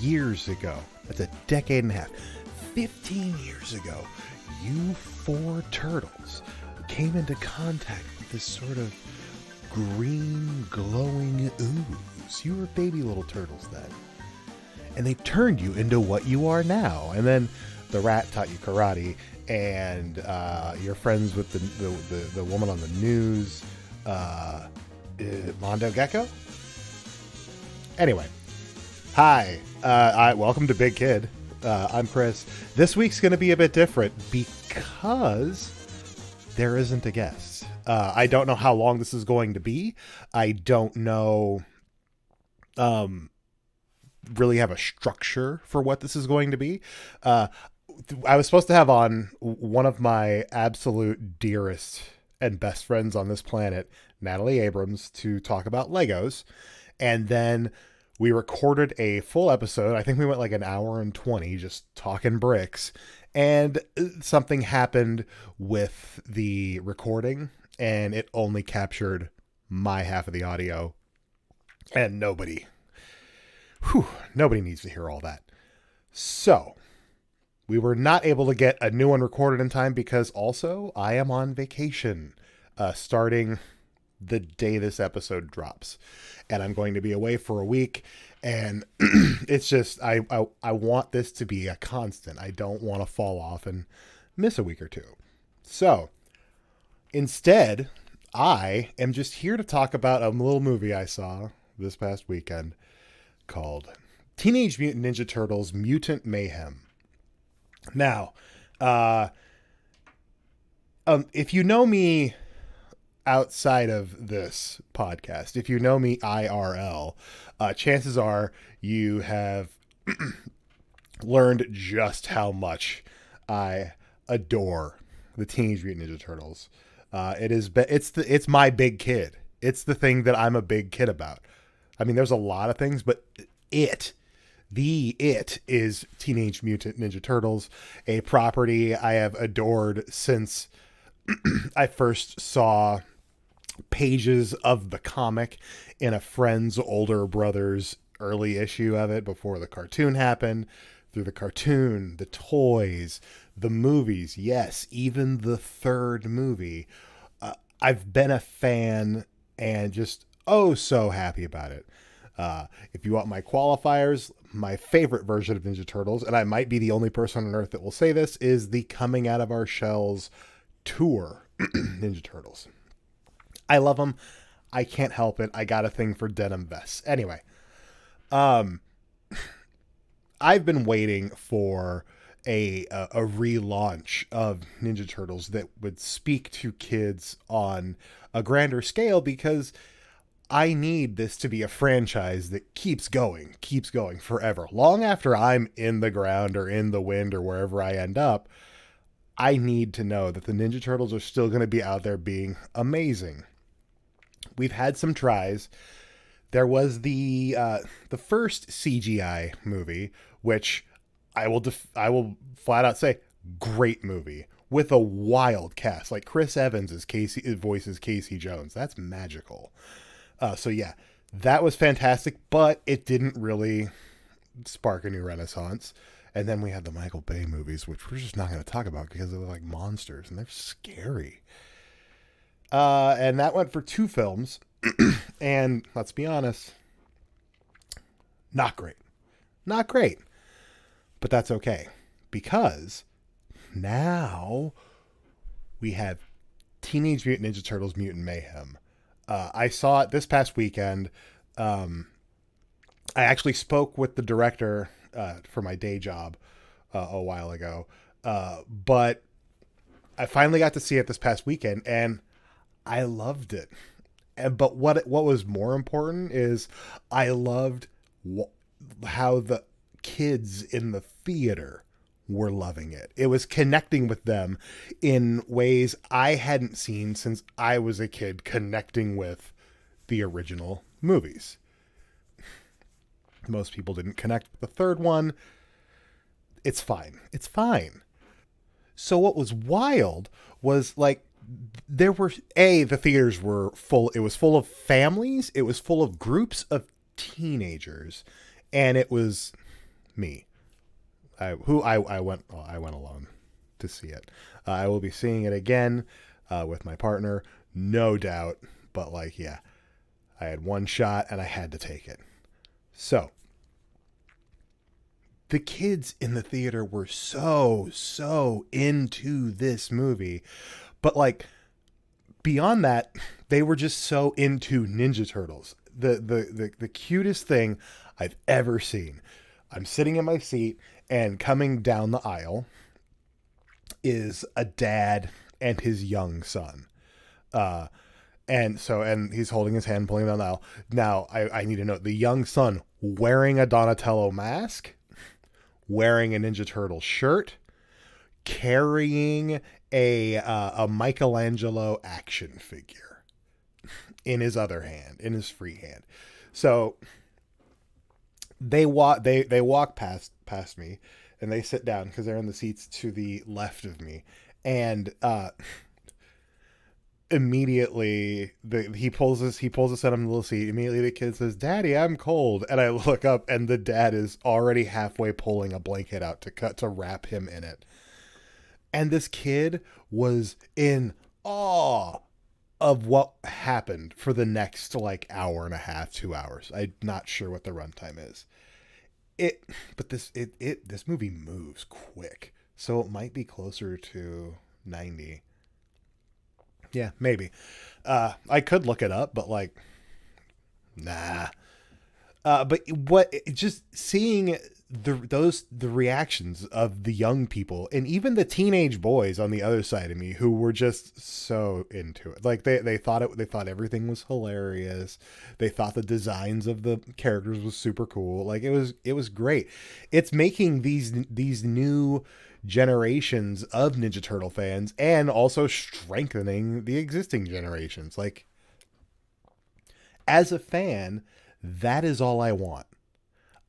years ago, that's a decade and a half, 15 years ago, you four turtles came into contact with this sort of green, glowing ooze. You were baby little turtles then. And they turned you into what you are now. And then the rat taught you karate, and you're friends with the woman on the news, Mondo Gecko? Anyway, hi, welcome to Big Kid. I'm Chris. This week's going to be a bit different because there isn't a guest. I don't know how long this is going to be. I don't know really have a structure for what this is going to be. I was supposed to have on one of my absolute dearest and best friends on this planet, Natalie Abrams, to talk about Legos. And then we recorded a full episode. I think we went like an hour and 20 just talking bricks. And something happened with the recording, and it only captured my half of the audio. And nobody needs to hear all that. So we were not able to get a new one recorded in time because also I am on vacation starting the day this episode drops. And I'm going to be away for a week. And it's just, I want this to be a constant. I don't want to fall off and miss a week or two. So instead, I am just here to talk about a little movie I saw this past weekend called Teenage Mutant Ninja Turtles Mutant Mayhem. Now, if you know me outside of this podcast, if you know me IRL, chances are you have learned just how much I adore the Teenage Mutant Ninja Turtles. It's my big kid. It's the thing that I'm a big kid about. I mean, there's a lot of things, but it is Teenage Mutant Ninja Turtles, a property I have adored since I first saw pages of the comic in a friend's older brother's early issue of it before the cartoon happened. Through the cartoon, the toys, the movies, yes, even the third movie. I've been a fan and just so happy about it. If you want my qualifiers, my favorite version of Ninja Turtles, and I might be the only person on earth that will say this, is the Coming Out of Our Shells tour Ninja Turtles. I love them. I can't help it. I got a thing for denim vests. Anyway, I've been waiting for a relaunch of Ninja Turtles that would speak to kids on a grander scale, because I need this to be a franchise that keeps going forever. Long after I'm in the ground or in the wind or wherever I end up, I need to know that the Ninja Turtles are still going to be out there being amazing. We've had some tries. There was the first CGI movie, which I will flat out say, great movie with a wild cast. Like Chris Evans voices Casey Jones. That's magical. So yeah, that was fantastic, but it didn't really spark a new renaissance. And then we had the Michael Bay movies, which we're just not going to talk about because they're like monsters and they're scary. And that went for 2 films. And let's be honest, not great. But that's okay, because now we have Teenage Mutant Ninja Turtles Mutant Mayhem. I saw it this past weekend. I actually spoke with the director for my day job a while ago. But I finally got to see it this past weekend, and I loved it. But what was more important is I loved how the kids in the theater were loving it. It was connecting with them in ways I hadn't seen since I was a kid, connecting with the original movies. Most people didn't connect with the third one. It's fine. So what was wild was, like, there were, the theaters were full. It was full of families. It was full of groups of teenagers. And it was me. I went alone to see it. I will be seeing it again with my partner, no doubt. But like, yeah, I had one shot and I had to take it. So the kids in the theater were so into this movie, but like beyond that, they were just so into Ninja Turtles. The cutest thing I've ever seen. I'm sitting in my seat, and coming down the aisle is a dad and his young son. And he's holding his hand, pulling down the aisle. Now, I need to note the young son wearing a Donatello mask, wearing a Ninja Turtle shirt, carrying a Michelangelo action figure in his other hand, in his free hand. So they walk past me, and they sit down because they're in the seats to the left of me, and immediately he pulls us out of the little seat. Immediately the kid says, "Daddy, I'm cold," and I look up, and the dad is already halfway pulling a blanket out to wrap him in it. And this kid was in awe of what happened for the next like hour and a half, 2 hours. I'm not sure what the runtime is. This movie moves quick, so it might be closer to 90. Yeah, maybe. I could look it up, but like, nah. But just seeing the reactions of the young people and even the teenage boys on the other side of me who were just so into it. Like they thought everything was hilarious. They thought the designs of the characters was super cool. Like it was great. It's making these new generations of Ninja Turtle fans and also strengthening the existing generations. Like, as a fan, that is all I want.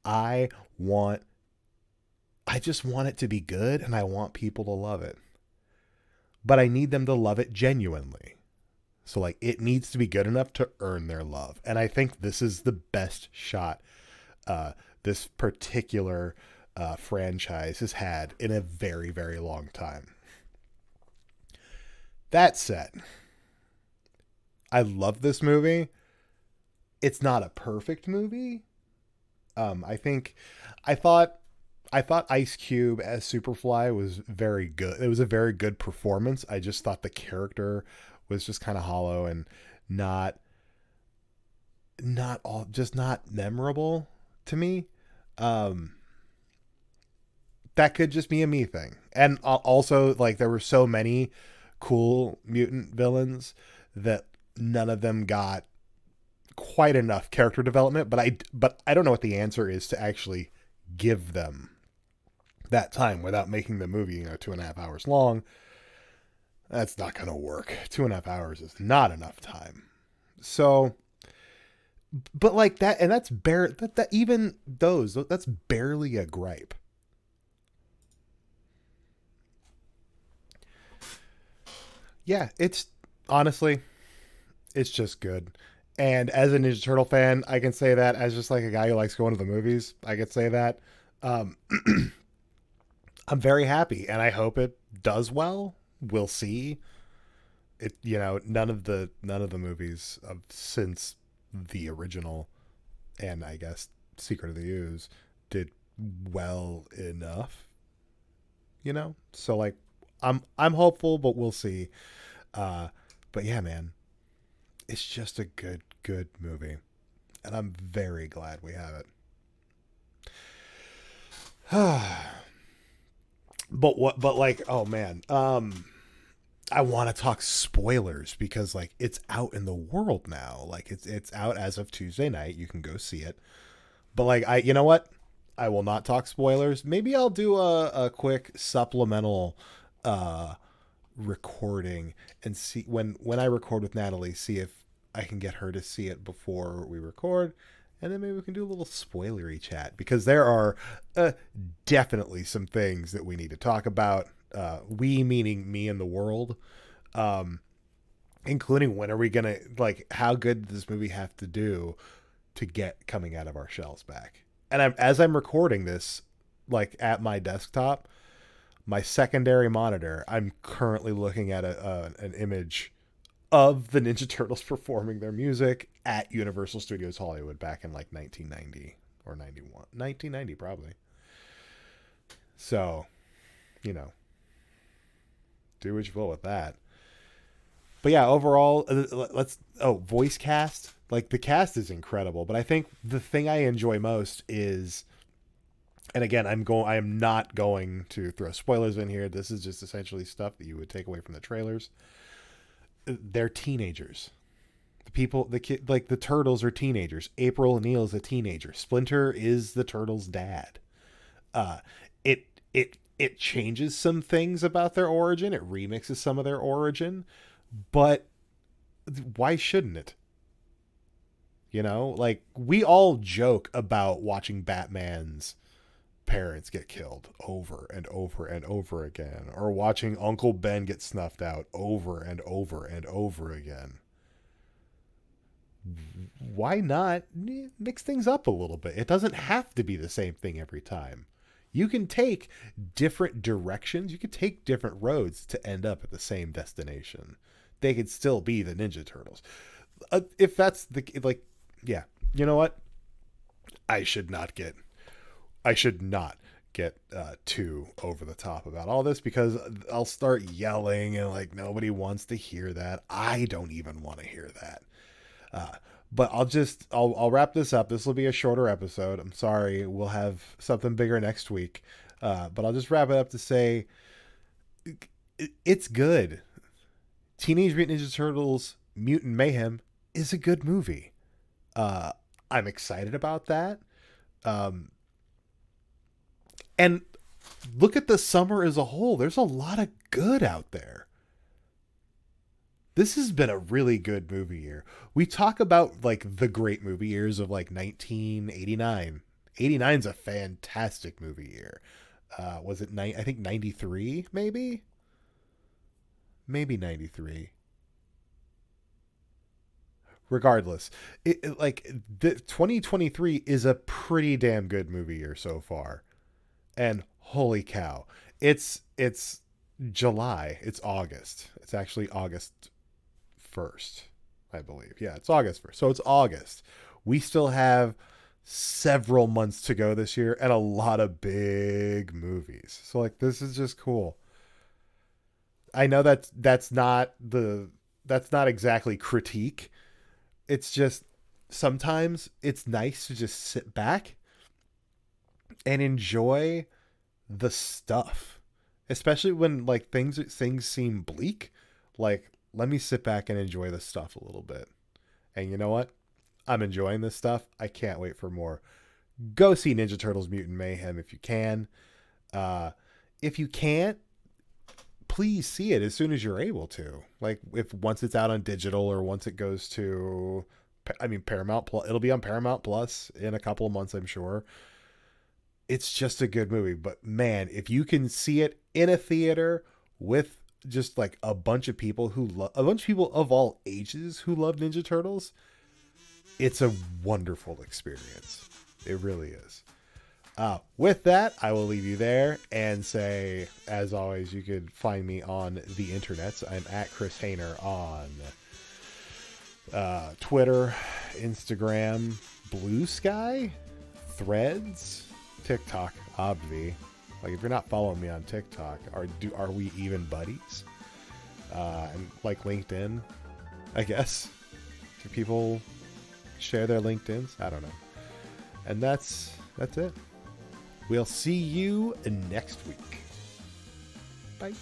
I just want it to be good, and I want people to love it. But I need them to love it genuinely. So like, it needs to be good enough to earn their love. And I think this is the best shot this particular franchise has had in a very, very long time. That said, I love this movie. It's not a perfect movie. I thought Ice Cube as Superfly was very good. It was a very good performance. I just thought the character was just kind of hollow and not memorable to me. That could just be a me thing. And also, like, there were so many cool mutant villains that none of them got quite enough character development, but I don't know what the answer is to actually give them that time without making the movie 2.5 hours long. That's not gonna work. 2.5 hours is not enough time. So, but like that, and that's that's barely a gripe. Yeah, it's honestly, it's just good. And as a Ninja Turtle fan, I can say that. As just like a guy who likes going to the movies, I could say that. Um, I'm very happy, and I hope it does well. We'll see. It none of the movies of since the original, and I guess Secret of the Ooze did well enough. So like, I'm hopeful, but we'll see. But yeah, man, it's just a good movie, and I'm very glad we have it. But like, oh man, I want to talk spoilers because like it's out in the world now. Like it's out as of Tuesday night. You can go see it. But like, you know what? I will not talk spoilers. Maybe I'll do a quick supplemental recording and see when I record with Natalie, see if I can get her to see it before we record, and then maybe we can do a little spoilery chat because there are definitely some things that we need to talk about. We meaning me and the world, including when are we gonna, like, how good does this movie have to do to get coming out of our shells back? And as I'm recording this, like at my desktop, my secondary monitor, I'm currently looking at an image of the Ninja Turtles performing their music at Universal Studios Hollywood back in like 1990 or 91. 1990 probably. So, you know, do what you will with that. But yeah, overall, voice cast. Like, the cast is incredible, but I think the thing I enjoy most is, and again, I am not going to throw spoilers in here. This is just essentially stuff that you would take away from the trailers. They're teenagers. The Turtles are teenagers. April O'Neil is a teenager. Splinter is the Turtles' dad. It changes some things about their origin. It remixes some of their origin, but why shouldn't it? You know, like, we all joke about watching Batman's parents get killed over and over and over again, or watching Uncle Ben get snuffed out over and over and over again. Why not mix things up a little bit? It doesn't have to be the same thing every time. You can take different directions. You can take different roads to end up at the same destination. They could still be the Ninja Turtles. If that's the, like, yeah, you know what? I should not get too over the top about all this, because I'll start yelling and like nobody wants to hear that. I don't even want to hear that. But I'll wrap this up. This will be a shorter episode. I'm sorry. We'll have something bigger next week. But I'll just wrap it up to say it's good. Teenage Mutant Ninja Turtles Mutant Mayhem is a good movie. I'm excited about that. And look at the summer as a whole. There's a lot of good out there. This has been a really good movie year. We talk about like the great movie years of like 1989. 89's a fantastic movie year. Was it I think 93 maybe? Maybe 93. Regardless, like the 2023 is a pretty damn good movie year so far. And holy cow, it's July. It's August. It's actually August 1st, I believe. Yeah, it's August 1st. So it's August. We still have several months to go this year and a lot of big movies. So like, this is just cool. I know that's not exactly critique. It's just sometimes it's nice to just sit back and enjoy the stuff, especially when like things seem bleak. Like, let me sit back and enjoy the stuff a little bit. And you know what? I'm enjoying this stuff. I can't wait for more. Go see Ninja Turtles Mutant Mayhem if you can. If you can't, please see it as soon as you're able to. Like, once it's out on digital, or once it goes to, Paramount Plus. It'll be on Paramount Plus in a couple of months, I'm sure. It's just a good movie. But man, if you can see it in a theater with just like a bunch of people of all ages who love Ninja Turtles, it's a wonderful experience. It really is. With that, I will leave you there and say, as always, you could find me on the internets. I'm at Chris Hayner on Twitter, Instagram, Blue Sky, Threads, TikTok, obvi. Like, if you're not following me on TikTok, are we even buddies? And like LinkedIn, I guess. Do people share their LinkedIns? I don't know. And that's it. We'll see you next week. Bye.